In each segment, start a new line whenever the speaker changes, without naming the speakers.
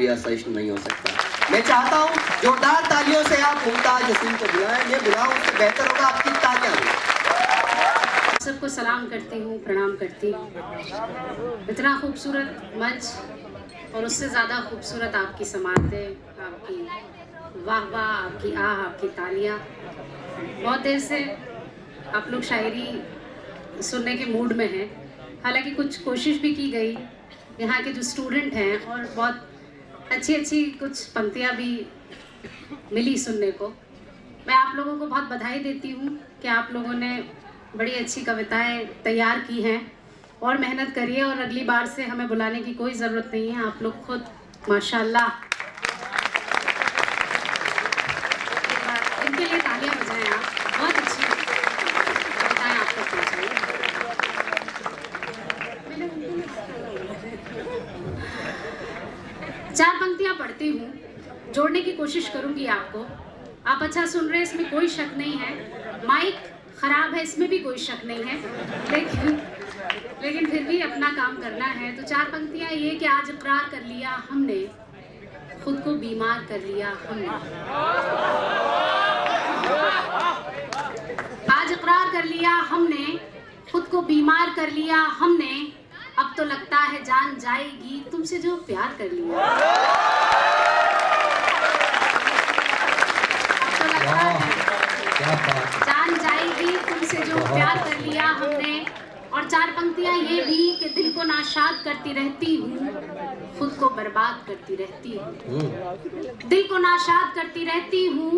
कभी असहिष्णु नहीं हो सकता। मैं चाहता हूँ जोरदार तालियों से आप मुमताज हसीन को बुलाएं। ये बुलाओ उससे बेहतर होगा आपकी तालियां दें।
सबको सलाम करती हूँ, प्रणाम करती हूँ। इतना खूबसूरत मंच और उससे ज़्यादा खूबसूरत आपकी समातें, आपकी वाह वाह, आपकी आह, आपकी तालियाँ। बहुत देर से आप लोग शायरी सुनने के मूड में हैं। हालांकि कुछ कोशिश भी की गई, यहाँ के जो स्टूडेंट हैं, और बहुत अच्छी कुछ पंक्तियाँ भी मिली सुनने को। मैं आप लोगों को बहुत बधाई देती हूँ कि आप लोगों ने बड़ी अच्छी कविताएं तैयार की हैं और मेहनत करिए। और अगली बार से हमें बुलाने की कोई ज़रूरत नहीं है, आप लोग खुद माशाल्लाह। इनके लिए तालियां बजाएं आप, बहुत अच्छी कविताएं आप तक पहुँचाइए। चार पंक्तियां पढ़ती हूँ, जोड़ने की कोशिश करूंगी आपको। आप अच्छा सुन रहे हैं, इसमें कोई शक नहीं है। माइक खराब है, इसमें भी कोई शक नहीं है, लेकिन फिर भी अपना काम करना है। तो चार पंक्तियां ये कि आज इकरार कर लिया हमने, खुद को बीमार कर लिया हमने। आज इकरार कर लिया हमने, खुद को बीमार कर लिया हमने। अब तो लगता है जान जाएगी तुमसे जो प्यार कर लिया। अब तो लगता है जान जाएगी तुमसे जो प्यार कर लिया हमने। और चार पंक्तियां ये भी कि दिल को नाशाद करती रहती हूँ, खुद को बर्बाद करती रहती हूँ। दिल को नाशाद करती रहती हूँ,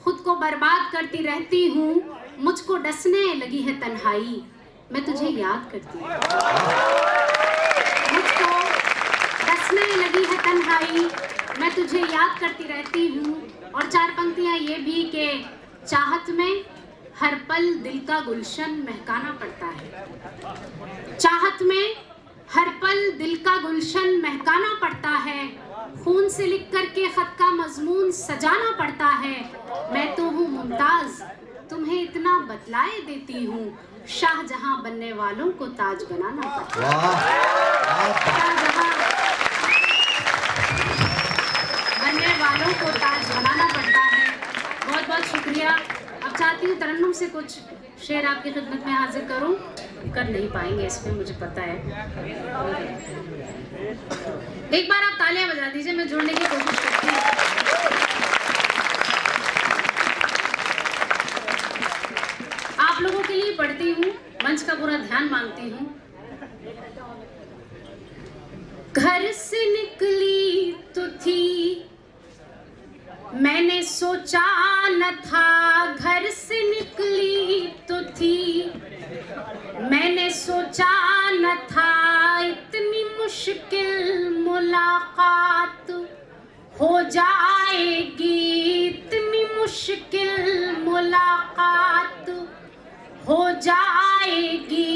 खुद को बर्बाद करती रहती हूँ। मुझको डसने लगी है तन्हाई, मैं तुझे याद करती हूँ। मुझको डसने लगी है तन्हाई, मैं तुझे याद करती रहती हूँ। और चार पंक्तियां ये भी कि चाहत में हर पल दिल का गुलशन महकाना पड़ता है। चाहत में हर पल दिल का गुलशन महकाना पड़ता है। खून से लिख करके खत का मजमून सजाना पड़ता है। मैं तो हूँ मुमताज, तुम्हें इतना बतलाए देती हूँ। शाहजहां बनने वालों को ताज बनाना पड़ता है। शाहजहां बनने वालों को ताज बनाना पड़ता है। बहुत बहुत शुक्रिया। अब चाहती हूँ तरन्नुम से कुछ शेर आपकी खिदमत में हाजिर करूँ। कर नहीं पाएंगे इसमें, मुझे पता है। एक बार आप तालियां बजा दीजिए, मैं जुड़ने की कोशिश करती हूँ। आप लोगों के लिए पढ़ती हूँ, मंच का पूरा ध्यान मांगती हूँ। घर से निकली तो थी, मैंने सोचा न था। घर से निकली तो थी, मैंने सोचा न था। इतनी मुश्किल मुलाकात हो जाएगी, इतनी मुश्किल मुलाकात हो जाएगी।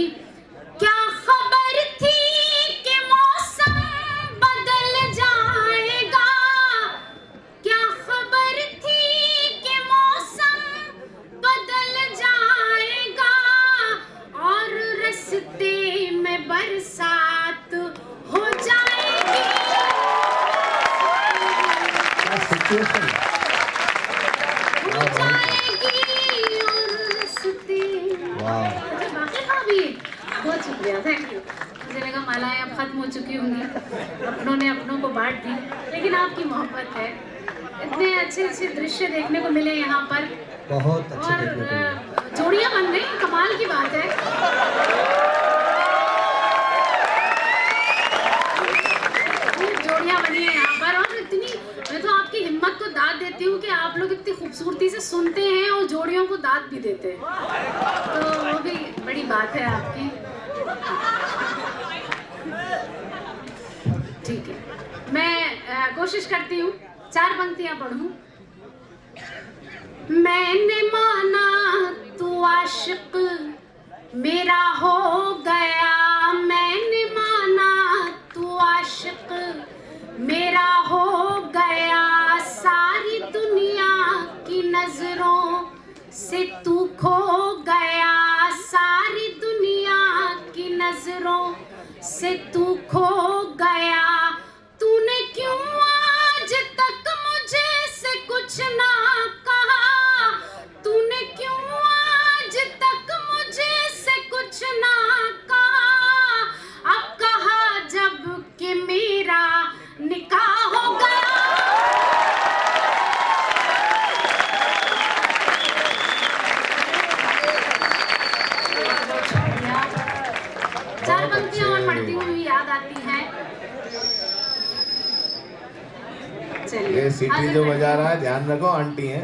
क्या खबर थी कि मौसम बदल जाएगा। क्या खबर थी कि मौसम बदल जाएगा। और रास्ते में बरसात हो जाएगी। हो जाएगी और रास्ते। बाकी था भी। बहुत शुक्रिया, थैंक यू। मुझे लगा मालाएं अब खत्म हो चुकी होंगी, अपनों ने अपनों को बांट दी, लेकिन आपकी मोहब्बत है। इतने अच्छे दृश्य देखने को मिले यहाँ पर,
बहुत अच्छे
और
देखने को मिले।
जोड़ियाँ बन गई, कमाल की बात है। जोड़ियाँ बनी है यहाँ पर, और इतनी, मैं तो आपकी हिम्मत को दाद देती हूँ कि आप लोग इतनी खूबसूरती से सुनते हैं और जोड़ियों को दाद भी देते हैं, तो वो भी बड़ी बात है आपकी। ठीक है, मैं कोशिश करती हूँ चार पंक्तियां पढ़ूं। मैंने माना तू आशिक मेरा हो गया। मैंने माना तू आशिक मेरा हो गया। सारी दुनिया की नजरों से तू खो गया। सारी दुनिया की नजरों से तू खो गया। तूने क्यों चलिए
ये सीटी
हाजिर
जो
करती
बजा
हूँ।
रहा है, ध्यान रखो आंटी है।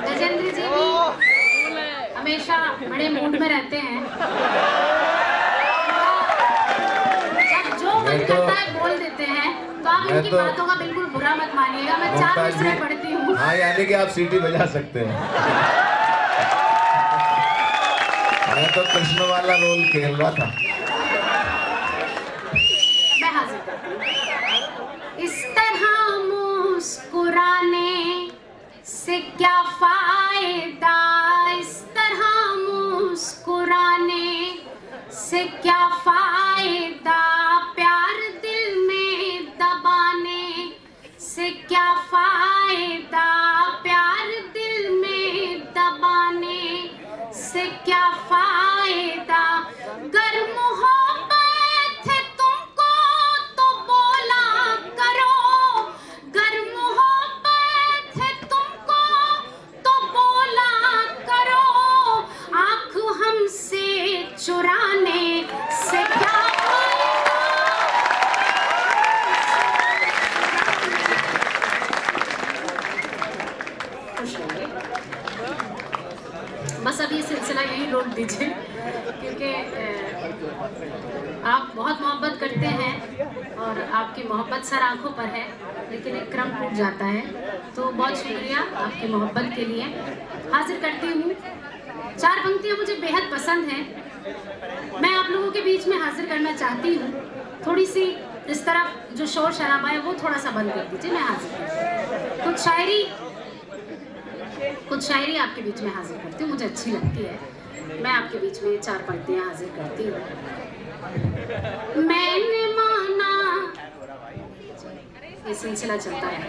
गजेंद्र जी भी हमेशा बड़े मूड में रहते हैं। जब जो मन
मैं तो-
करता है बोल देते हैं, तो आप
मैं
इनकी
तो-
बातों का बिल्कुल बुरा मत मानिएगा। मैं 4
मुमताज
मिसरे
जी,
पढ़ती हूँ।
हाँ यानी कि आप सीटी बजा सकते हैं। मैं तो कृष्ण वाला रोल खेल रहा था।
मैं हाजिर करती हूँ। इस तरह मुस्कुराने से क्या फायदा, इस तरह मुस्कुराने से क्या फायदा, प्यार दिल में दबाने से क्या फायदा, प्यार दिल में दबाने से क्या फायदा, गर मोहब्बत है तुमको तो बोला करो, गर मोहब्बत है तुमको तो बोला करो, आँख हमसे चुराने से क्या खुश होंगे। बस अब ये सिलसिला यहीं रोक दीजिए, क्योंकि आप बहुत मोहब्बत करते हैं और आपकी मोहब्बत सर आंखों पर है, लेकिन एक क्रम टूट जाता है। तो बहुत शुक्रिया आपकी मोहब्बत के लिए। हाजिर करती हूँ 4 पंक्तियाँ मुझे बेहद पसंद हैं, मैं आप लोगों के बीच में हाजिर करना चाहती हूँ। थोड़ी सी इस तरफ जो शोर शराबा है वो थोड़ा सा बंद कर दीजिए, मैं हाजिर करती हूँ। कुछ शायरी आपके बीच में हाजिर करती हूँ, मुझे अच्छी लगती है। मैं आपके बीच में 4 पंक्तियाँ हाजिर करती हूँ। मैंने माना, ये सिलसिला चलता है,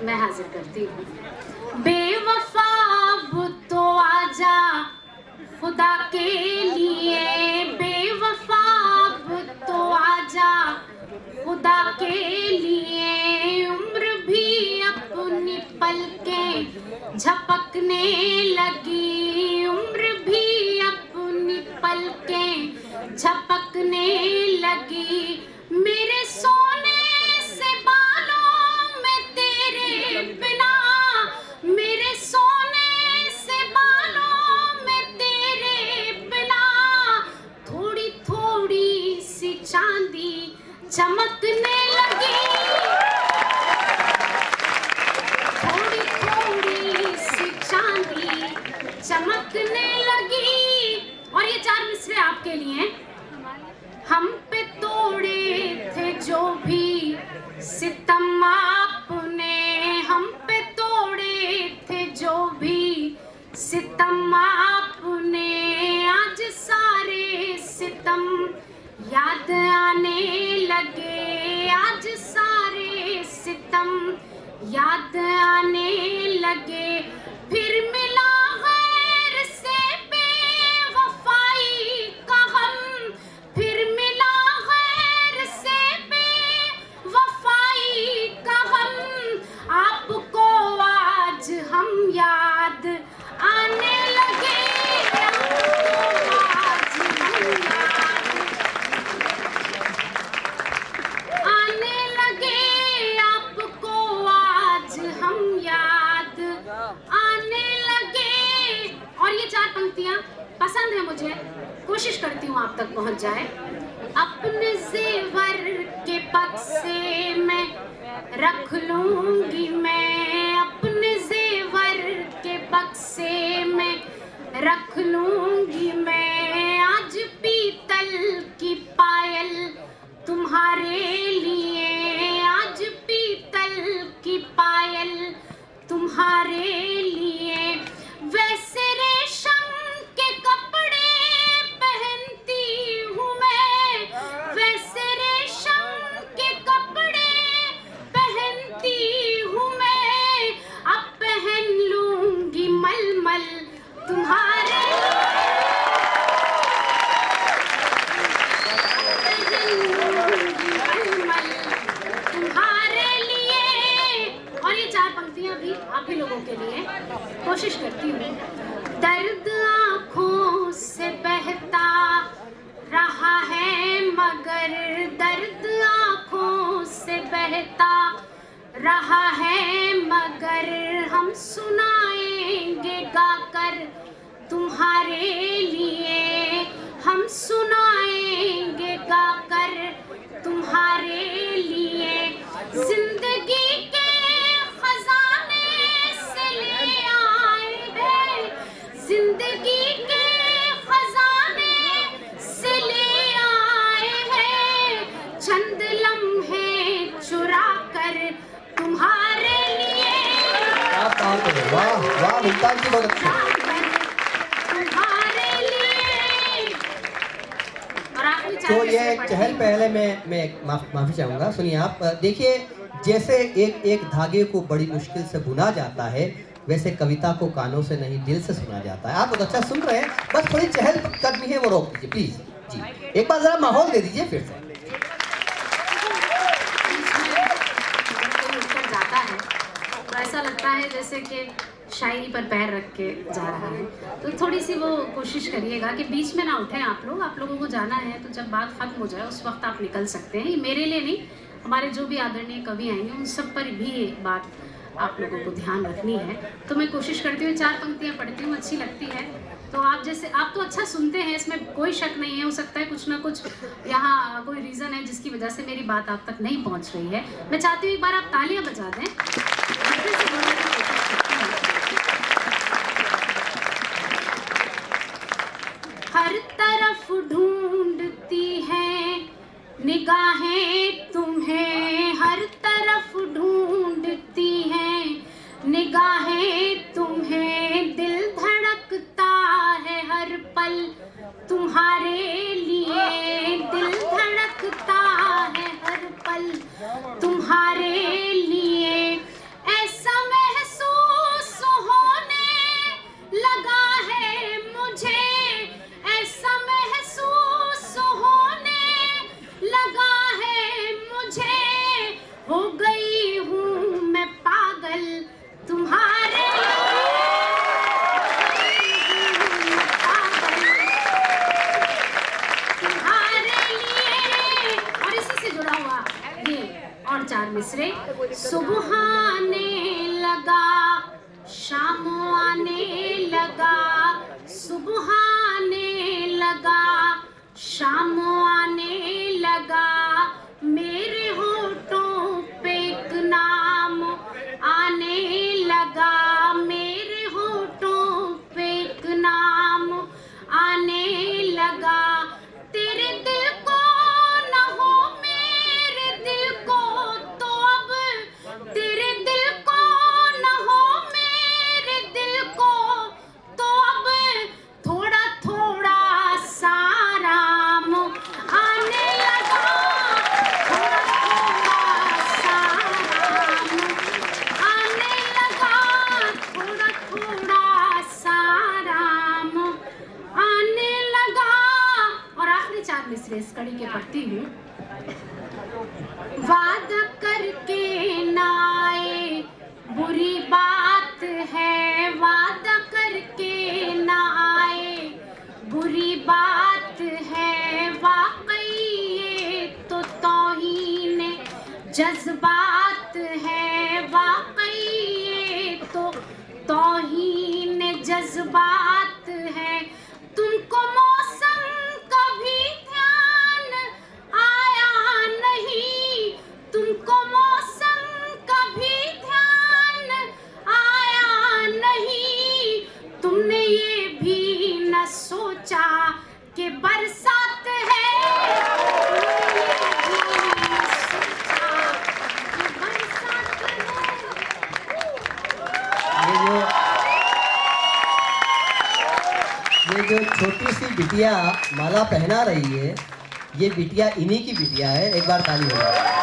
मैं हाजिर करती हूँ। बेवफा अब तो आजा खुदा के लिए, बेवफा अब तो आजा खुदा के लिए, उम्र भी अपनी पलकें झपकने लगी, उम्र भी अपनी पलकें झपकने लगी, मेरे सोने से बालों में तेरे बिना, मेरे सोने से बालों में तेरे बिना, थोड़ी थोड़ी सी चांदी चमकने लगी, थोड़ी थोड़ी सी चांदी चमकने लगी। और ये 4 मिसरे आपके लिए। हम पे तोड़े थे जो भी सितम आपने, हम पे तोड़े थे जो भी सितम आपने, आज सारे सितम याद आने लगे, आज सारे सितम याद आने लगे, फिर मिला गैर से बेवफाई का हम, फिर मिला गैर से बेवफाई का हम, आपको आज हम याद आने लगे, आपको आज हम याद आने लगे, आपको आज हम याद आने लगे। और ये 4 पंक्तियां पसंद है मुझे, कोशिश करती हूँ आप तक पहुंच जाए। अपने जेवर के बक्से में रख लूंगी मैं, अपने जेवर के बक्से में रख लूंगी मैं, आज पीतल की पायल तुम्हारे लिए, आज पीतल की पायल तुम्हारे लिए, वैसे रेशम के कपड़े पहनती हूँ मैं, वैसे रेशम के कपड़े पहनती हूँ मैं, अब पहन लूंगी मलमल तुम्हारे लिए। अगर दर्द आँखों से बहता रहा है, मगर हम सुनाएंगे गाकर तुम्हारे लिए, हम सुनाएंगे गाकर तुम्हारे लिए। जिंदगी के खजाने से ले आए हैं, जिंदगी के खजाने से ले आए हैं, चंद लम्हे चुरा कर तुम्हारे लिए।
आप वाह वाह, मुमताज जी बहुत अच्छे। तो ये चहल पहले मैं माफी चाहूंगा। सुनिए आप, देखिए जैसे एक धागे को बड़ी मुश्किल से बुना जाता है, वैसे कविता को कानों से नहीं दिल से सुना जाता है। आप बहुत अच्छा सुन रहे हैं, बस थोड़ी चहल कदमी है वो रोक दीजिए प्लीज जी। एक बार जरा माहौल दे दीजिए फिर से।
जाता है तो ऐसा लगता है जैसे कि शायरी पर पैर रख के जा रहा है, तो थोड़ी सी वो कोशिश करिएगा कि बीच में ना उठें आप लोग। आप लोगों को जाना है तो जब बात खत्म हो जाए उस वक्त आप निकल सकते हैं। ये मेरे लिए नहीं, हमारे जो भी आदरणीय कवि आएंगे उन सब पर भी ये बात आप लोगों को ध्यान रखनी है। तो मैं कोशिश करती हूँ, 4 पंक्तियाँ पढ़ती हूँ, अच्छी लगती है तो आप जैसे, आप तो अच्छा सुनते हैं, इसमें कोई शक नहीं है। हो सकता है कुछ ना कुछ यहाँ कोई रीज़न है जिसकी वजह से मेरी बात आप तक नहीं पहुँच रही है। मैं चाहती हूँ एक बार आप तालियाँ बजा दें। हर तरफ ढूंढती हैं निगाहें तुम्हें, हर तरफ ढूंढती हैं निगाहें तुम्हें, दिल धड़कता है हर पल तुम्हारे लिए, दिल धड़कता है हर पल तुम्हारे लिए। ऐसा महसूस होने लगा है मुझे, ऐसा महसूस होने लगा है मुझे, हो गई हूँ मैं पागल तुम्हारे लिए। और इसी से जुड़ा हुआ ये और 4 मिसरे। सुबह आने लगा, शाम आने लगा, सुबह आने लगा, शाम आने लगा, मेरे होठों पे एक नाम आने लगा, मेरे होठों पे एक नाम आने लगा। तेरे दिल को न हो मेरे दिल को तो अब, तेरे दिल को न हो मेरे दिल को तो अब, थोड़ा थोड़ा सा आराम आने लगा, थोड़ा थोड़ा सा आराम आने लगा, थोड़ा थोड़ा सा आराम आने लगा। और आखिरी 4 मिसरे इस कड़ी के पढ़ती हूँ। वादा करके ना आए बुरी बात है, वादा करके ना आए बुरी बात है, वाकई ये तो तौहीन जज्बात है, वाकई ये तो तौहीन जज्बात है। तुमको मौसम कभी ध्यान आया नहीं, तुमको मौसम कभी ध्यान आया नहीं, तुमने ये भी न सोचा कि बरसात है, तुमने ये भी न सोचा कि बरसात है।
ये जो छोटी सी बिटिया माला पहना रही है, ये बिटिया इन्हीं की बिटिया है। एक बार ताली हो जाए।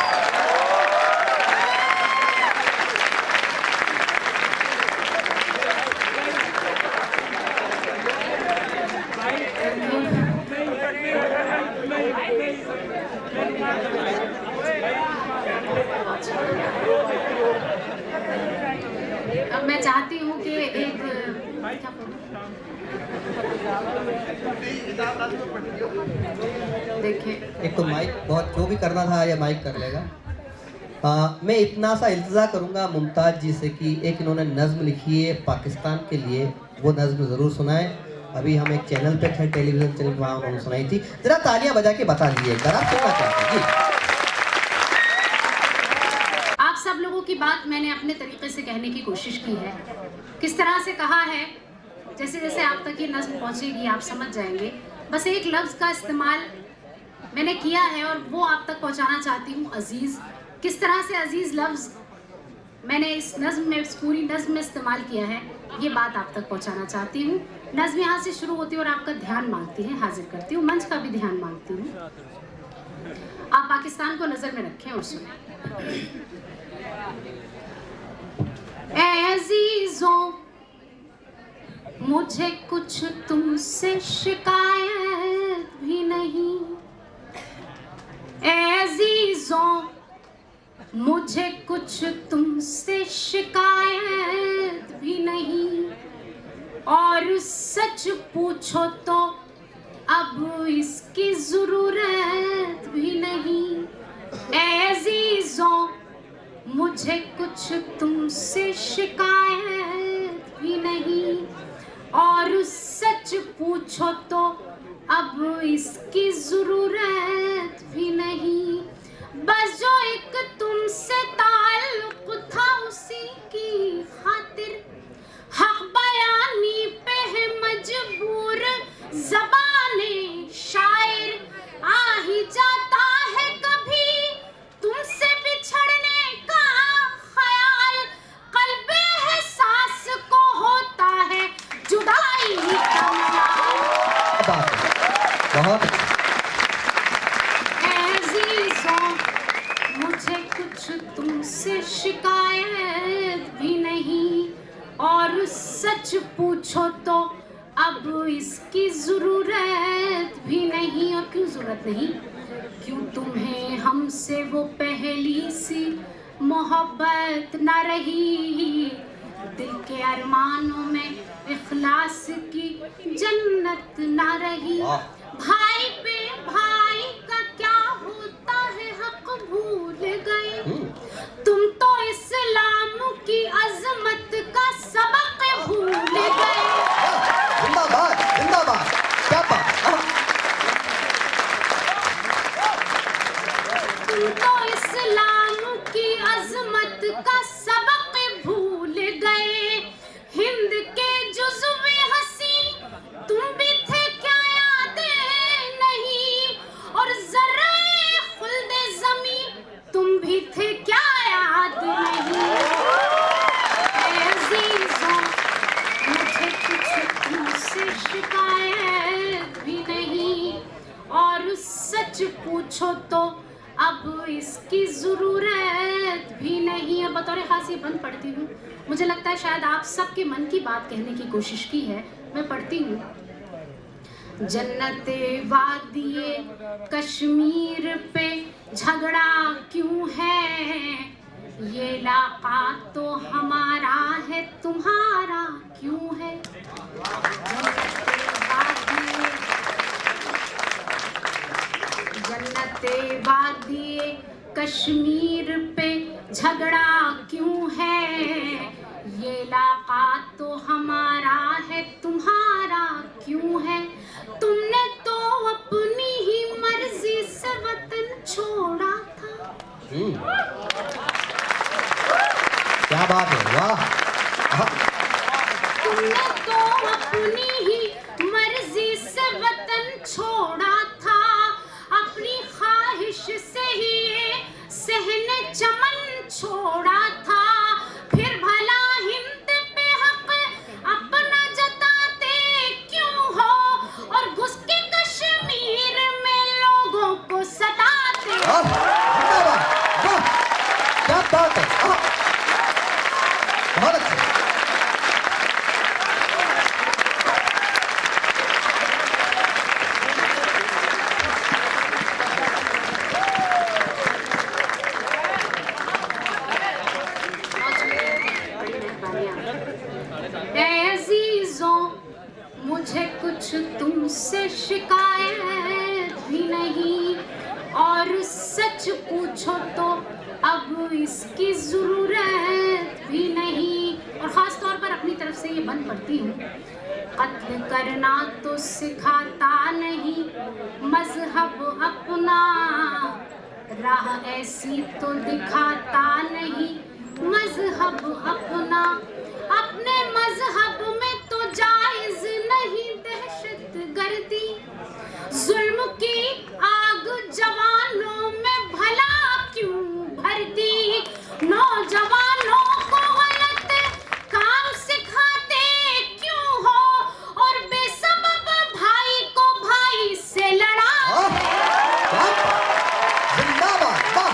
अब मैं चाहती हूँ कि एक देखिए
एक तो माइक बहुत जो भी करना था या माइक कर लेगा। मैं इतना सा इल्तजा करूंगा मुमताज जी से कि एक इन्होंने नज्म लिखी है पाकिस्तान के लिए, वो नज्म ज़रूर सुनाएं। अभी हम एक चैनल पे थे, टेलीविज़न चैनल, वहाँ उन्होंने सुनाई थी। ज़रा तालियां बजा के बता दीजिए एक बार, आप सुनना चाहते हैं जी।
आप सब लोगों की बात मैंने अपने तरीके से कहने की कोशिश की है। किस तरह से कहा है, जैसे जैसे आप तक ये नज्म पहुंचेगी आप समझ जाएंगे। बस एक लफ्ज़ का इस्तेमाल मैंने किया है और वो आप तक पहुंचाना चाहती हूँ, अजीज़। किस तरह से अजीज़ लफ्ज़ मैंने इस नज्म में, इस पूरी नज्म में इस्तेमाल किया है, ये बात आप तक पहुंचाना चाहती हूँ। नज्म यहाँ से शुरू होती है और आपका ध्यान मांगती है, हाजिर करती हूँ, मंच का भी ध्यान मांगती हूँ। आप पाकिस्तान को नज़र में रखें और सुनें। ऐ अजीजों, मुझे कुछ तुमसे शिकायत भी नहीं। ऐ अजीजों, मुझे कुछ तुमसे शिकायत भी नहीं, और सच पूछो तो अब इसकी ज़रूरत भी नहीं। ऐ अजीजों, मुझे कुछ तुमसे शिकायत भी नहीं, और सच पूछो तो अब इसकी ज़रूरत भी नहीं। बस जो एक तुमसे ताल्लुक था उसी की खातिर हक बयानी पे है मजबूर ज़बाने शायर। आ ही जाता है कभी तुमसे बिछड़ने का ख्याल, क़ल्बे एहसास को होता है जुदाई का मलाल।
बहुत
मुझे कुछ तुमसे शिकायत भी नहीं, और सच पूछो तो अब इसकी ज़रूरत भी नहीं। और क्यों ज़रूरत नहीं? क्यों तुम्हें हमसे वो पहली सी मोहब्बत न रही, दिल के अरमानों में इखलास की जन्नत न रही। भाई पे भाई का क्या होता है हक भूल गए, तुम तो इस्लाम की अजमत का सबक भूल गए।
जिंदाबाद जिंदाबाद, क्या बात।
तुम तो इस्लाम की अजमत का सबक भूल गए। हिंद के जुज़्वे हसी तुम भी थे क्या याद नहीं, और ज़र्रे खुल्दे ज़मी तुम भी थे क्या याद नहीं। ऐ अज़ीज़ों, मुझे कुछ तुमसे शिकायत भी नहीं, और सच पूछो तो अब इसकी ज़रूरत भी नहीं। अब बतौर ख़ास ये बंद पढ़ती हूँ, मुझे लगता है शायद आप सबके मन की बात कहने की कोशिश की है। मैं पढ़ती हूँ। जन्नते वादिए कश्मीर पे झगड़ा क्यों है, ये इलाका तो हमारा है तुम्हारा क्यों है। जन्नते वादिए कश्मीर पे झगड़ा क्यों है, ये इलाका तो हमारा है तुम्हारा क्यों है। तुमने तो अपनी ही मर्जी से वतन छोड़ा था।
क्या बात है, वाह।
तुमने तो अपनी ही मर्जी से वतन छोड़ा था, अपनी ख्वाहिश से ही सहने चमन छोड़ा था। फिर भला हिंद पे हक अपना जताते क्यों हो, और घुस के कश्मीर में लोगों को सताते।
जिंदाबाद, वाह, क्या बात है, बहुत अच्छा।
और सच पूछो तो अब इसकी ज़रूरत भी नहीं। और ख़ास तौर पर अपनी तरफ से ये बंद पढ़ती हूँ। कत्ल करना तो सिखाता नहीं मजहब अपना, राह ऐसी तो दिखाता नहीं मजहब अपना। अपने मजहब में तो जायज नहीं दहशत गर्दी, जुल्म की आग जवानों में भला क्यों भरती। नौजवानों को गलत काम सिखाते क्यों हो, और बेसबब भाई को भाई से लड़ा।
जिंदाबाद, वाह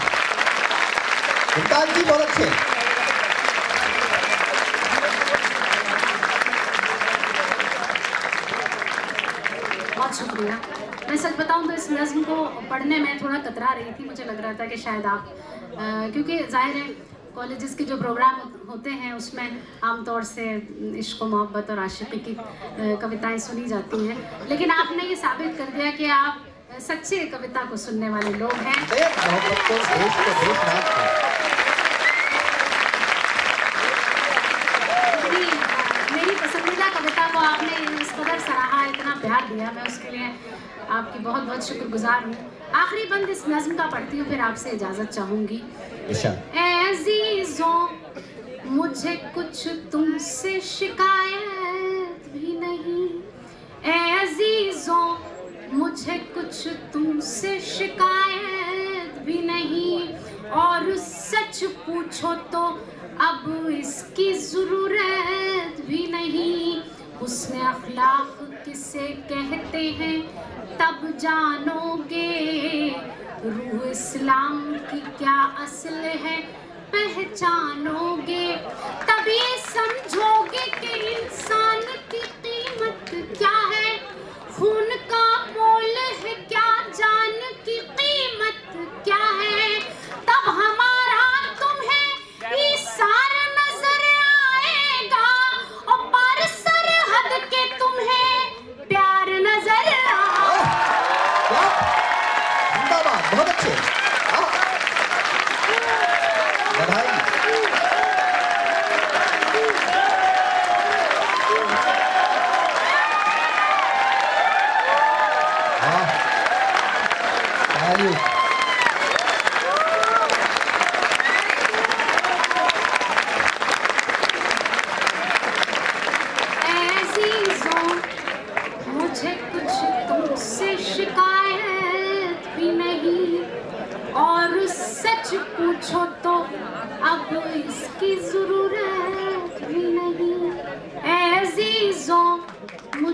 मुमताज जी, बहुत अच्छे।
बहुत शुक्रिया। मैं सच बताऊं तो इस नज़्म को पढ़ने में थोड़ा कतरा रही थी। मुझे लग रहा था कि शायद आप क्योंकि जाहिर है कॉलेजेस के जो प्रोग्राम होते हैं उसमें आमतौर से इश्क मोहब्बत और आशिकी की कविताएं सुनी जाती हैं, लेकिन आपने ये साबित कर दिया कि आप सच्चे कविता को सुनने वाले लोग हैं।
मोहब्बत को देश को देशराज को।
मेरी पसंदीदा कविता को आपने इस कदर सराहा, इतना प्यार दिया, मैं उसके लिए आपकी बहुत बहुत शुक्रगुजार हूँ। आखिरी बंद इस नज़्म का पढ़ती हूँ, फिर आपसे इजाज़त चाहूँगी। ऐ अज़ीज़ों मुझे कुछ तुमसे शिकायत भी नहीं, ऐ अज़ीज़ों मुझे कुछ तुमसे शिकायत भी नहीं, और सच पूछो तो अब इसकी ज़रूरत भी नहीं। हुस्न अखलाक किसे कहते हैं तब जानोगे, रूह इस्लाम की क्या असल है पहचानोगे, तभी समझोगे कि इंसान की कीमत क्या है, खून का मोल है क्या, जान की कीमत क्या है। तब हमारा तुम्हें ईसार नजर आएगा, और पार सरहद के तुम्हें प्यार नजर आएगा।
जिंदाबाद, बहुत अच्छे, बधाई।
मुझे कुछ तुमसे शिकायत भी नहीं, और सच पूछो तो अब इसकी ज़रूरत भी नहीं। ऐ अज़ीज़ों